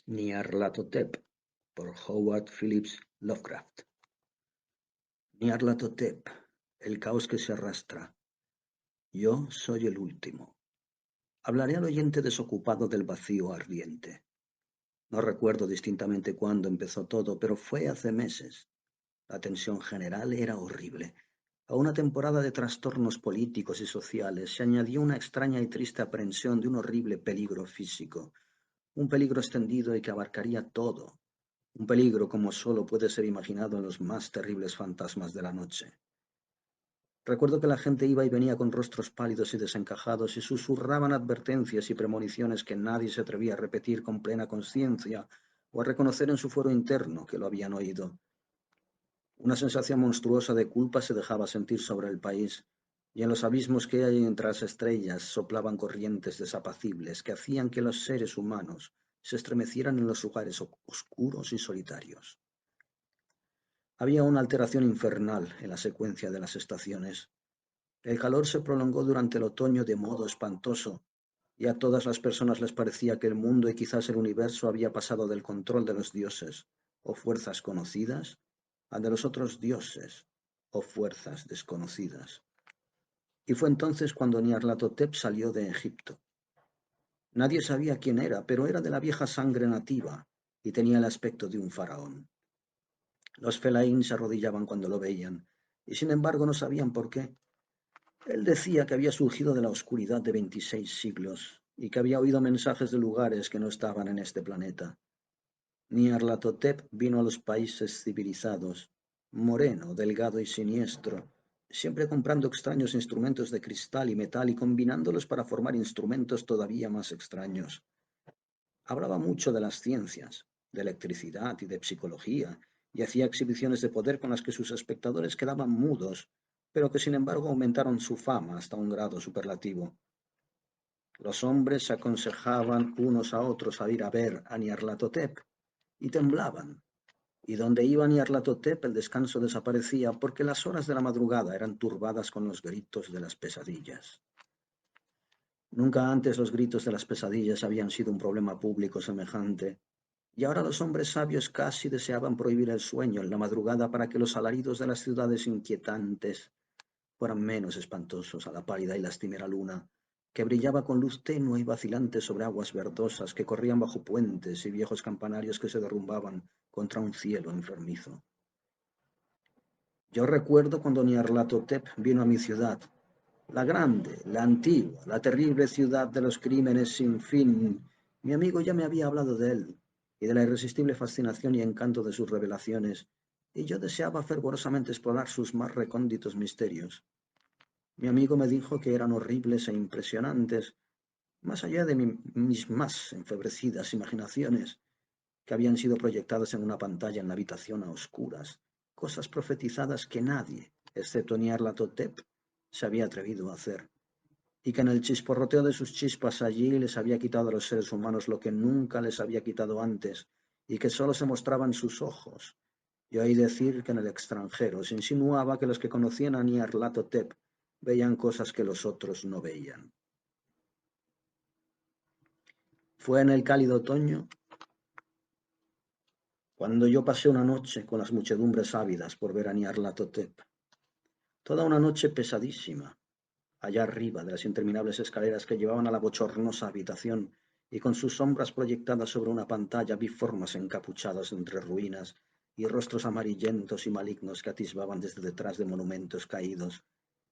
Nyarlathotep por Howard Phillips Lovecraft. Nyarlathotep, el caos que se arrastra. Yo soy el último. Hablaré al oyente desocupado del vacío ardiente. No recuerdo distintamente cuándo empezó todo, pero fue hace meses. La tensión general era horrible. A una temporada de trastornos políticos y sociales se añadió una extraña y triste aprensión de un horrible peligro físico, un peligro extendido y que abarcaría todo. Un peligro como solo puede ser imaginado en los más terribles fantasmas de la noche. Recuerdo que la gente iba y venía con rostros pálidos y desencajados y susurraban advertencias y premoniciones que nadie se atrevía a repetir con plena conciencia o a reconocer en su fuero interno que lo habían oído. Una sensación monstruosa de culpa se dejaba sentir sobre el país, y en los abismos que hay entre las estrellas soplaban corrientes desapacibles que hacían que los seres humanos se estremecieran en los lugares oscuros y solitarios. Había una alteración infernal en la secuencia de las estaciones. El calor se prolongó durante el otoño de modo espantoso, y a todas las personas les parecía que el mundo y quizás el universo había pasado del control de los dioses o fuerzas conocidas a de los otros dioses o fuerzas desconocidas. Y fue entonces cuando Nyarlathotep salió de Egipto. Nadie sabía quién era, pero era de la vieja sangre nativa y tenía el aspecto de un faraón. Los Fellaín se arrodillaban cuando lo veían, y sin embargo no sabían por qué. Él decía que había surgido de la oscuridad de 26 siglos y que había oído mensajes de lugares que no estaban en este planeta. Nyarlathotep vino a los países civilizados, moreno, delgado y siniestro, siempre comprando extraños instrumentos de cristal y metal y combinándolos para formar instrumentos todavía más extraños. Hablaba mucho de las ciencias, de electricidad y de psicología, y hacía exhibiciones de poder con las que sus espectadores quedaban mudos, pero que sin embargo aumentaron su fama hasta un grado superlativo. Los hombres se aconsejaban unos a otros a ir a ver a Nyarlathotep, y temblaban. Y donde iba Nyarlathotep el descanso desaparecía porque las horas de la madrugada eran turbadas con los gritos de las pesadillas. Nunca antes los gritos de las pesadillas habían sido un problema público semejante, y ahora los hombres sabios casi deseaban prohibir el sueño en la madrugada para que los alaridos de las ciudades inquietantes fueran menos espantosos a la pálida y lastimera luna, que brillaba con luz tenue y vacilante sobre aguas verdosas que corrían bajo puentes y viejos campanarios que se derrumbaban contra un cielo enfermizo. Yo recuerdo cuando Nyarlathotep vino a mi ciudad, la grande, la antigua, la terrible ciudad de los crímenes sin fin. Mi amigo ya me había hablado de él y de la irresistible fascinación y encanto de sus revelaciones, y yo deseaba fervorosamente explorar sus más recónditos misterios. Mi amigo me dijo que eran horribles e impresionantes, más allá de mis más enfebrecidas imaginaciones, que habían sido proyectadas en una pantalla en la habitación a oscuras, cosas profetizadas que nadie, excepto Nyarlathotep, se había atrevido a hacer, y que en el chisporroteo de sus chispas allí les había quitado a los seres humanos lo que nunca les había quitado antes, y que solo se mostraban sus ojos. Y oí decir que en el extranjero se insinuaba que los que conocían a Nyarlathotep veían cosas que los otros no veían. Fue en el cálido otoño cuando yo pasé una noche con las muchedumbres ávidas por ver a Nyarlathotep. Toda una noche pesadísima, allá arriba de las interminables escaleras que llevaban a la bochornosa habitación, y con sus sombras proyectadas sobre una pantalla vi formas encapuchadas entre ruinas y rostros amarillentos y malignos que atisbaban desde detrás de monumentos caídos,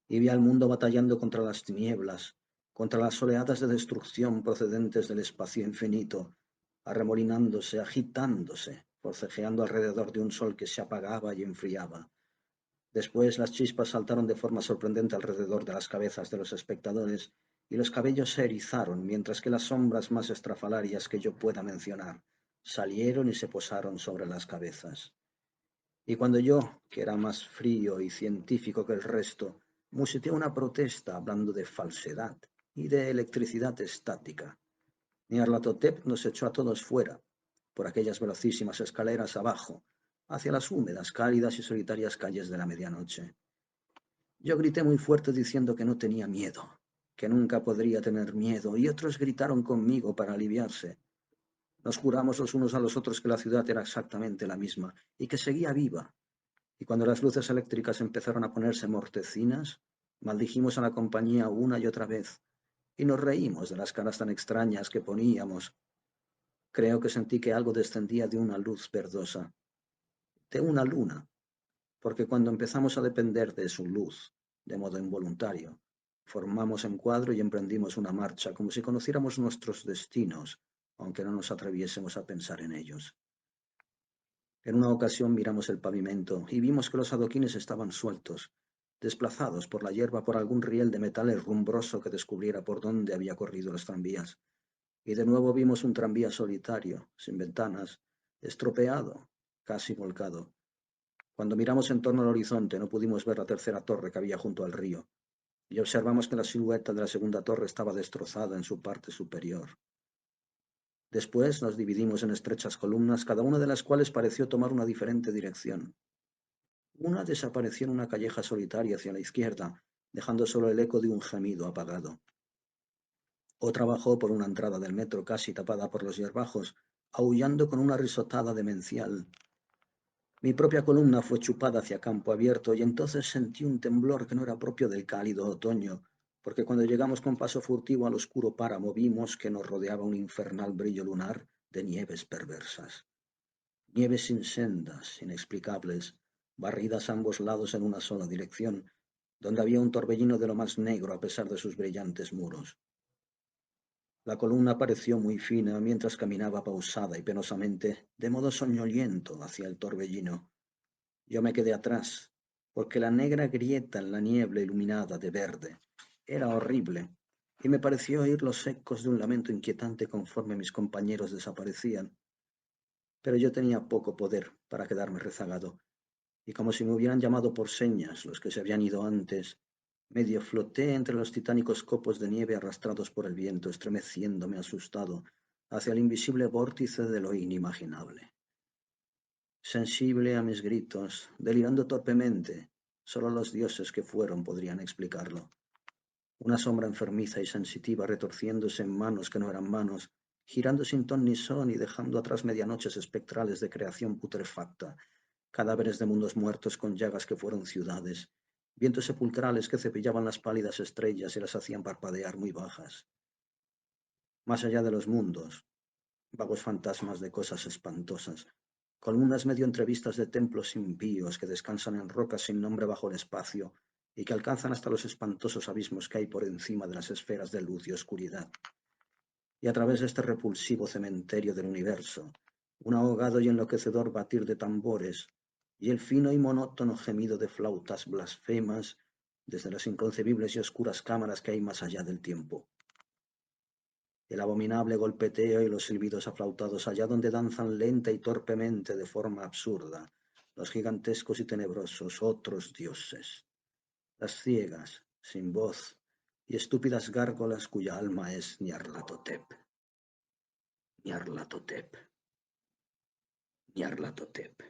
y vi al mundo batallando contra las tinieblas, contra las oleadas de destrucción procedentes del espacio infinito, arremolinándose, agitándose, forcejeando alrededor de un sol que se apagaba y enfriaba. Después las chispas saltaron de forma sorprendente alrededor de las cabezas de los espectadores y los cabellos se erizaron, mientras que las sombras más estrafalarias que yo pueda mencionar salieron y se posaron sobre las cabezas. Y cuando yo, que era más frío y científico que el resto, musiteé una protesta hablando de falsedad y de electricidad estática, Nyarlathotep nos echó a todos fuera, por aquellas velocísimas escaleras abajo, hacia las húmedas, cálidas y solitarias calles de la medianoche. Yo grité muy fuerte diciendo que no tenía miedo, que nunca podría tener miedo, y otros gritaron conmigo para aliviarse. Nos juramos los unos a los otros que la ciudad era exactamente la misma y que seguía viva. Y cuando las luces eléctricas empezaron a ponerse mortecinas, maldijimos a la compañía una y otra vez y nos reímos de las caras tan extrañas que poníamos. Creo que sentí que algo descendía de una luz verdosa, de una luna, porque cuando empezamos a depender de su luz, de modo involuntario, formamos encuadro y emprendimos una marcha como si conociéramos nuestros destinos, aunque no nos atreviésemos a pensar en ellos. En una ocasión miramos el pavimento y vimos que los adoquines estaban sueltos, desplazados por la hierba por algún riel de metal herrumbroso que descubriera por dónde había corrido los tranvías. Y de nuevo vimos un tranvía solitario, sin ventanas, estropeado, casi volcado. Cuando miramos en torno al horizonte no pudimos ver la tercera torre que había junto al río, y observamos que la silueta de la segunda torre estaba destrozada en su parte superior. Después nos dividimos en estrechas columnas, cada una de las cuales pareció tomar una diferente dirección. Una desapareció en una calleja solitaria hacia la izquierda, dejando solo el eco de un gemido apagado. Otra bajó por una entrada del metro casi tapada por los hierbajos, aullando con una risotada demencial. Mi propia columna fue chupada hacia campo abierto y entonces sentí un temblor que no era propio del cálido otoño, porque cuando llegamos con paso furtivo al oscuro páramo vimos que nos rodeaba un infernal brillo lunar de nieves perversas. Nieves sin sendas, inexplicables, barridas a ambos lados en una sola dirección, donde había un torbellino de lo más negro a pesar de sus brillantes muros. La columna pareció muy fina mientras caminaba pausada y penosamente, de modo soñoliento, hacia el torbellino. Yo me quedé atrás, porque la negra grieta en la niebla iluminada de verde era horrible, y me pareció oír los ecos de un lamento inquietante conforme mis compañeros desaparecían. Pero yo tenía poco poder para quedarme rezagado, y como si me hubieran llamado por señas los que se habían ido antes, medio floté entre los titánicos copos de nieve arrastrados por el viento, estremeciéndome asustado hacia el invisible vórtice de lo inimaginable. Sensible a mis gritos, delirando torpemente, solo los dioses que fueron podrían explicarlo. Una sombra enfermiza y sensitiva retorciéndose en manos que no eran manos, girando sin ton ni son y dejando atrás medianoches espectrales de creación putrefacta, cadáveres de mundos muertos con llagas que fueron ciudades, vientos sepulcrales que cepillaban las pálidas estrellas y las hacían parpadear muy bajas. Más allá de los mundos, vagos fantasmas de cosas espantosas, columnas medio entrevistas de templos impíos que descansan en rocas sin nombre bajo el espacio y que alcanzan hasta los espantosos abismos que hay por encima de las esferas de luz y oscuridad. Y a través de este repulsivo cementerio del universo, un ahogado y enloquecedor batir de tambores y el fino y monótono gemido de flautas blasfemas desde las inconcebibles y oscuras cámaras que hay más allá del tiempo. El abominable golpeteo y los silbidos aflautados allá donde danzan lenta y torpemente de forma absurda los gigantescos y tenebrosos otros dioses, las ciegas, sin voz y estúpidas gárgolas cuya alma es Nyarlathotep. Nyarlathotep. Nyarlathotep.